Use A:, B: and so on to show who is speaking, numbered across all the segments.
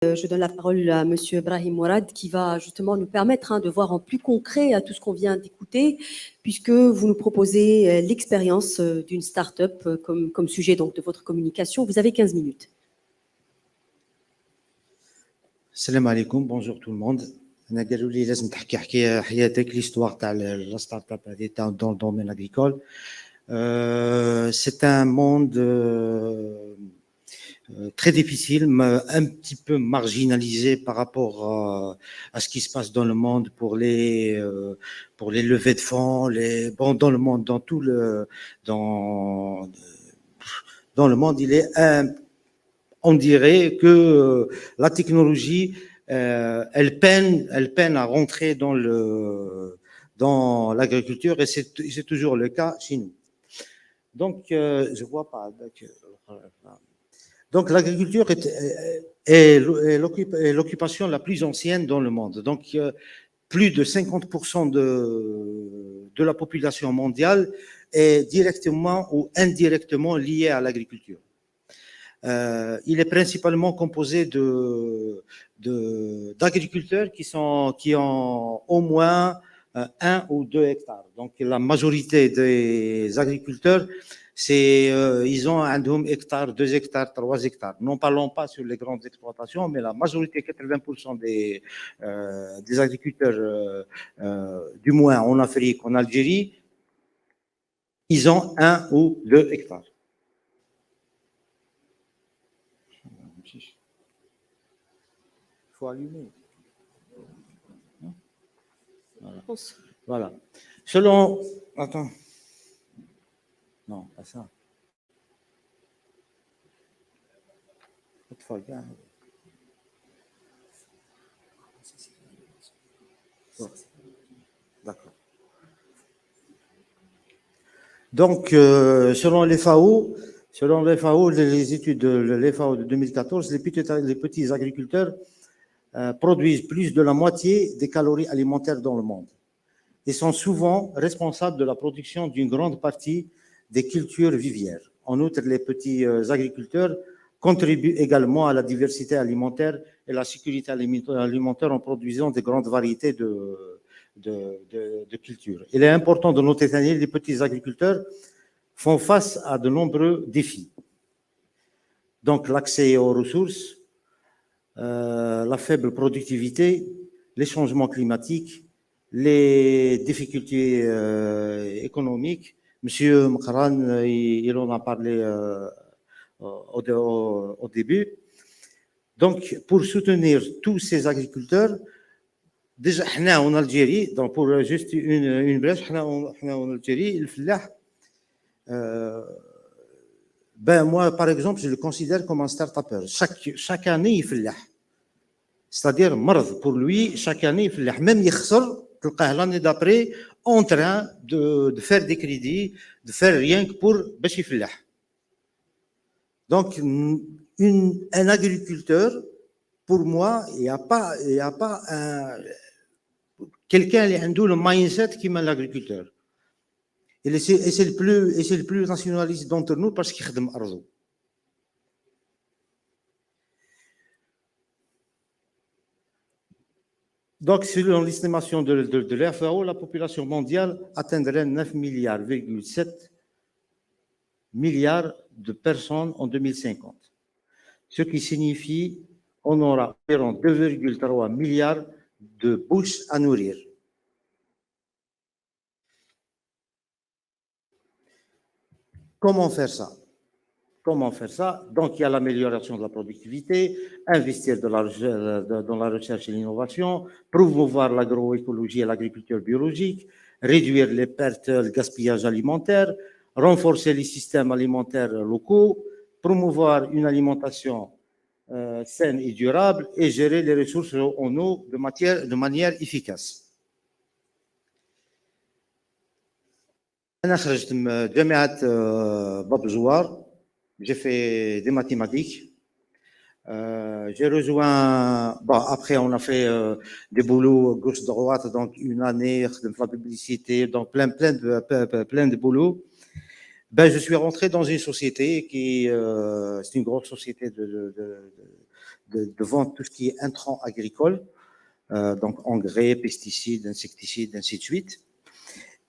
A: Je donne la parole à Monsieur Brahim Mourad qui va justement nous permettre de voir en plus concret à tout ce qu'on vient d'écouter, puisque vous nous proposez l'expérience d'une start-up comme sujet donc, de votre communication. Vous avez 15 minutes.
B: Salam alaikum, bonjour tout le monde. أنا قالوا لي لازم تحكي حياتك l'histoire تاع la start-up dans le domaine agricole. C'est un monde très difficile, mais un petit peu marginalisé par rapport à ce qui se passe dans le monde pour les levées de fonds, dans le monde, dans le monde, il est on dirait que la technologie, elle peine à rentrer dans l'agriculture et c'est toujours le cas chez nous. Donc, je vois pas. Donc, l'agriculture est l'occupation la plus ancienne dans le monde. Donc, plus de 50% de la population mondiale est directement ou indirectement liée à l'agriculture. Il est principalement composé d'agriculteurs qui ont au moins 1 ou 2 hectares. Donc, la majorité des agriculteurs, ils ont un hectare, 2 hectares, 3 hectares. Non parlons pas sur les grandes exploitations, mais la majorité, 80% des agriculteurs, du moins en Afrique, en Algérie, ils ont 1 ou 2 hectares. Il faut allumer. Voilà. Selon... Attends. Non, pas ça. D'accord. Donc, selon les FAO, les études de l'FAO de 2014, les petits agriculteurs produisent plus de la moitié des calories alimentaires dans le monde et sont souvent responsables de la production d'une grande partie des cultures vivières. En outre, les petits agriculteurs contribuent également à la diversité alimentaire et la sécurité alimentaire en produisant de grandes variétés de cultures. Il est important de noter que les petits agriculteurs font face à de nombreux défis. Donc, l'accès aux ressources, la faible productivité, les changements climatiques, les difficultés économiques. Monsieur Mkran, il en a parlé au début. Donc, pour soutenir tous ces agriculteurs, déjà, en Algérie, donc pour juste une brèche, en Algérie, le fellah, ben moi, par exemple, je le considère comme un start-upper. Chaque année, il fellah. C'est-à-dire, pour lui, chaque année, il fellah. Même il khsar, l'année d'après, en train de faire des crédits, de faire rien que pour bachi fellah. Donc, un agriculteur, pour moi, il n'y a pas quelqu'un qui a le mindset qui m'a l'agriculteur. Et c'est le plus nationaliste d'entre nous parce qu'il khadem arzo. Donc, selon l'estimation de l'FAO, la population mondiale atteindrait 9,7 milliards de personnes en 2050. Ce qui signifie qu'on aura environ 2,3 milliards de bouches à nourrir. Comment faire ça? Donc, il y a l'amélioration de la productivité, investir dans la recherche et l'innovation, promouvoir l'agroécologie et l'agriculture biologique, réduire les pertes, le gaspillage alimentaire, renforcer les systèmes alimentaires locaux, promouvoir une alimentation saine et durable et gérer les ressources en eau de manière efficace. أنا خرجت من جامعة باب الجوار. J'ai fait des mathématiques. J'ai rejoint. Bon, après, on a fait des boulots gauche-droite, donc une année de la publicité, donc plein de boulots. Ben, je suis rentré dans une société qui, c'est une grosse société de vendre tout ce qui est intrants agricoles, donc engrais, pesticides, insecticides, ainsi de suite.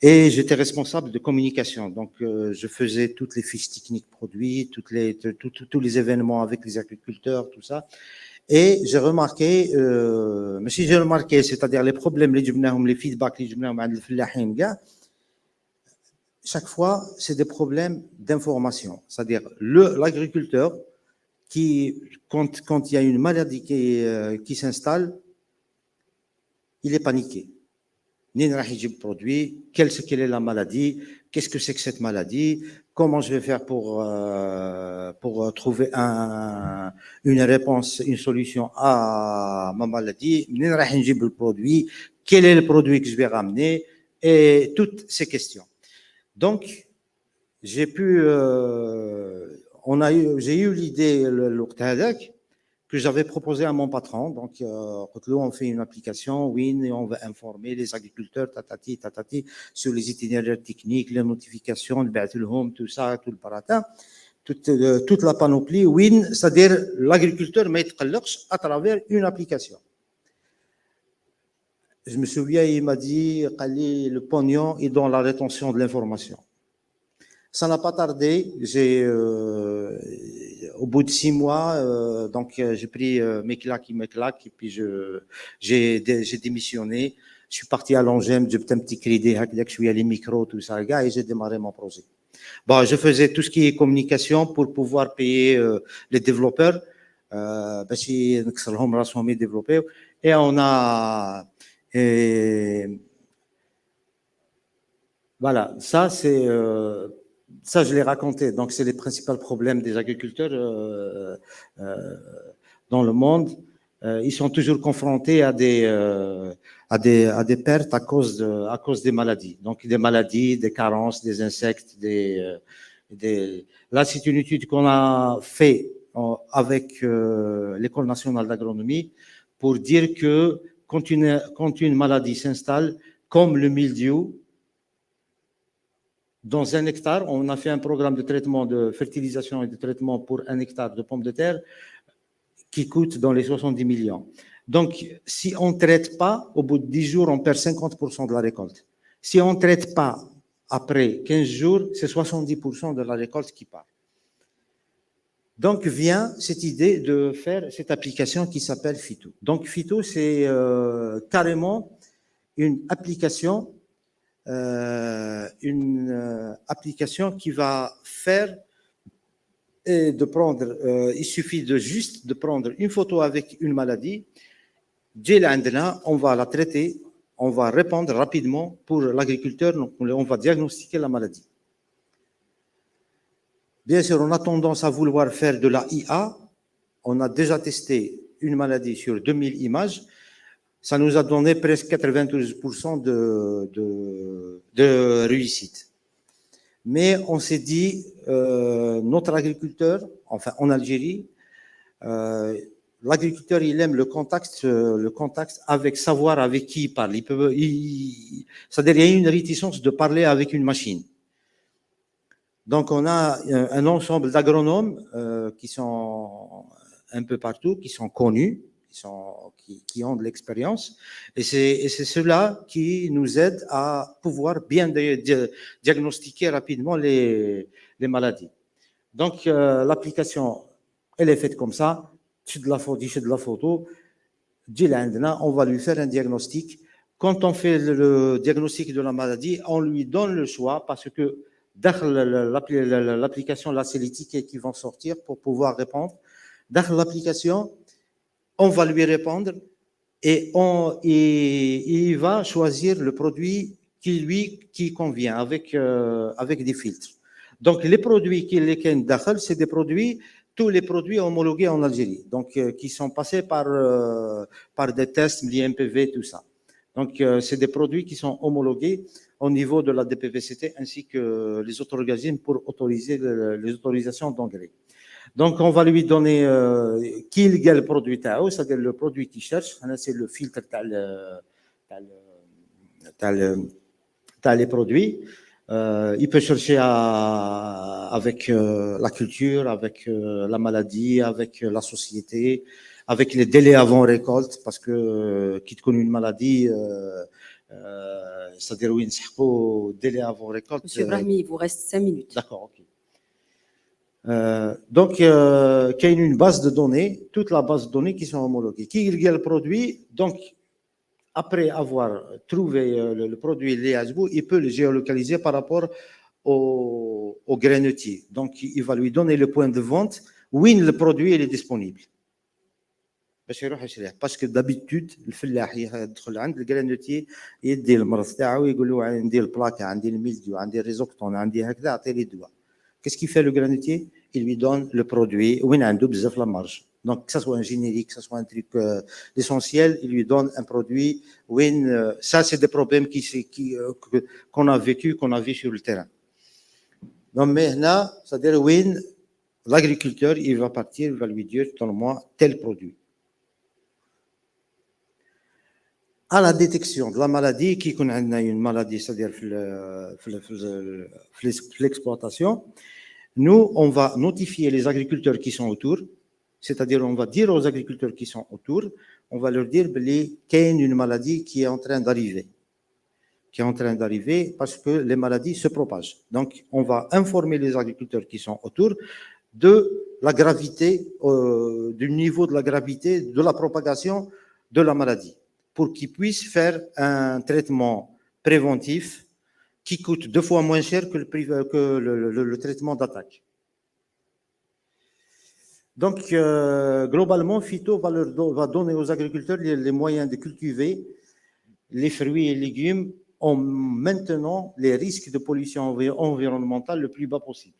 B: Et j'étais responsable de communication. Donc, je faisais toutes les fiches techniques produits, tous les événements avec les agriculteurs, tout ça. Et j'ai remarqué, mais si j'ai remarqué, c'est-à-dire les problèmes, les feedbacks, chaque fois, c'est des problèmes d'information. C'est-à-dire l'agriculteur quand il y a une maladie qui s'installe, il est paniqué. Produit, quelle est la maladie, qu'est-ce que c'est que cette maladie, comment je vais faire pour trouver une réponse, une solution à ma maladie, le produit, quel est le produit que je vais ramener, et toutes ces questions. Donc, j'ai eu l'idée que j'avais proposé à mon patron. Donc, on fait une application, Win, et on va informer les agriculteurs, tatati, sur les itinéraires techniques, les notifications, le home, tout ça, tout le parata, toute la panoplie. Win, c'est-à-dire l'agriculteur met à travers une application. Je me souviens, il m'a dit, le pognon est dans la rétention de l'information. Ça n'a pas tardé. Au bout de 6 mois, j'ai pris mes claques, et puis j'ai démissionné. Je suis parti à Longem, j'ai fait un petit crédit, je suis allé micro, tout ça, et j'ai démarré mon projet. Bon, je faisais tout ce qui est communication pour pouvoir payer les développeurs, et on a, voilà, ça c'est. Ça, je l'ai raconté. Donc, c'est les principaux problèmes des agriculteurs dans le monde. Ils sont toujours confrontés à des pertes à cause des maladies. Donc, des maladies, des carences, des insectes. Là, c'est une étude qu'on a fait avec l'École nationale d'agronomie pour dire que quand une maladie s'installe, comme le mildiou, dans 1 hectare, on a fait un programme de traitement, de fertilisation et de traitement pour 1 hectare de pommes de terre qui coûte dans les 70 millions. Donc, si on ne traite pas, au bout de 10 jours, on perd 50% de la récolte. Si on ne traite pas après 15 jours, c'est 70% de la récolte qui part. Donc, vient cette idée de faire cette application qui s'appelle Phyto. Donc, Phyto, c'est carrément une application qui va faire et de prendre, il suffit juste de prendre une photo avec une maladie, on va la traiter, on va répondre rapidement pour l'agriculteur, on va diagnostiquer la maladie. Bien sûr, on a tendance à vouloir faire de la IA. On a déjà testé une maladie sur 2000 images. Ça nous a donné presque 92% de réussite. Mais on s'est dit, notre agriculteur, enfin en Algérie, l'agriculteur, il aime le contact avec savoir avec qui il parle. C'est-à-dire, il y a une réticence de parler avec une machine. Donc, on a un ensemble d'agronomes qui sont un peu partout, qui sont connus, qui ont de l'expérience, et c'est cela qui nous aide à pouvoir bien diagnostiquer rapidement les maladies. Donc, l'application, elle est faite comme ça, de la photo, on va lui faire un diagnostic. Quand on fait le diagnostic de la maladie, on lui donne le choix, parce que dans l'application, là, c'est les tickets qui vont sortir pour pouvoir répondre. Dans l'application, on va lui répondre et il va choisir le produit qui convient avec des filtres. Donc, les produits c'est des produits, tous les produits homologués en Algérie, donc qui sont passés par des tests, l'IMPV, tout ça. Donc, c'est des produits qui sont homologués au niveau de la DPVCT ainsi que les autres organismes pour autoriser les autorisations d'engrais. Donc, on va lui donner qui est le produit, c'est-à-dire le produit qu'il cherche. C'est le filtre les produits. Il peut chercher avec la culture, avec la maladie, avec la société, avec les délais avant récolte, parce que qui te connaît une maladie, c'est-à-dire oui, délai avant récolte.
A: Monsieur Brahimi, il vous reste 5 minutes.
B: D'accord, ok. Donc, il y a une base de données, toute la base de données qui sont homologuées. Qui il y a le produit, donc après avoir trouvé le produit, il peut le géolocaliser par rapport au grainetier. Donc, il va lui donner le point de vente où le produit il est disponible. Parce que d'habitude, الفلاح يدخل عند الجرانوتي يدي المرض تاعو يقول له عندي البلاكا عندي الميلديو عندي الريزوكتون عندي هكذا اعطيني الدواء. Qu'est-ce qu'il fait le granitier? Il lui donne le produit وين عنده بزاف la marge. Donc que ça soit un générique, que ça soit un truc essentiel, il lui donne un produit وين ça c'est des problèmes qu'on a vécu, qu'on a vu sur le terrain. Donc mais là, c'est-à-dire وين l'agriculteur il va partir, il va lui dire donne-moi tel produit. À la détection de la maladie, qui connaît une maladie, c'est-à-dire l'exploitation, nous, on va notifier les agriculteurs qui sont autour, c'est-à-dire on va dire aux agriculteurs qui sont autour, on va leur dire qu'il y a une maladie qui est en train d'arriver, parce que les maladies se propagent. Donc, on va informer les agriculteurs qui sont autour de la gravité, du niveau de la gravité de la propagation de la maladie, pour qu'ils puissent faire un traitement préventif qui coûte 2 fois moins cher que le traitement d'attaque. Donc, globalement, Phyto va donner aux agriculteurs les moyens de cultiver les fruits et légumes en maintenant les risques de pollution environnementale le plus bas possible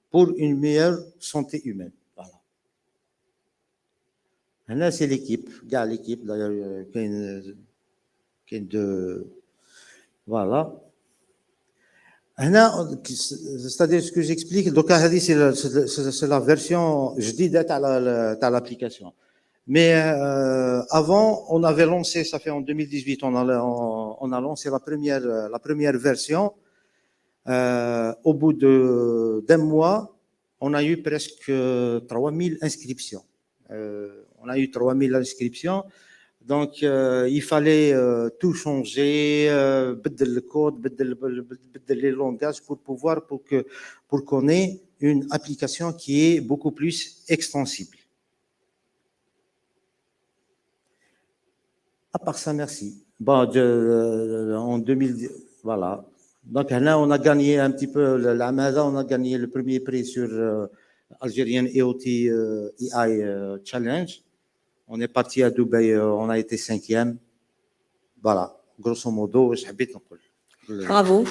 B: pour une meilleure santé humaine. Là, c'est l'équipe, l'équipe, d'ailleurs, qui est de. Voilà. C'est-à-dire ce que j'explique, donc c'est la version جديدة à l'application. Mais avant, on avait lancé, ça fait en 2018, on a lancé la première version. Au bout d'un mois, on a eu presque 3000 inscriptions. On a eu 3000 inscriptions. Donc, il fallait tout changer, بدل le code, بدل les langages pour qu'on ait une application qui est beaucoup plus extensible. À part ça, merci. Bon, en 2010, voilà. Donc là, on a gagné un petit peu l'Amazon, on a gagné le premier prix sur Algerian IoT AI Challenge. On est parti à Dubaï, on a été 5e. Voilà, grosso modo, je habite.
A: Bravo.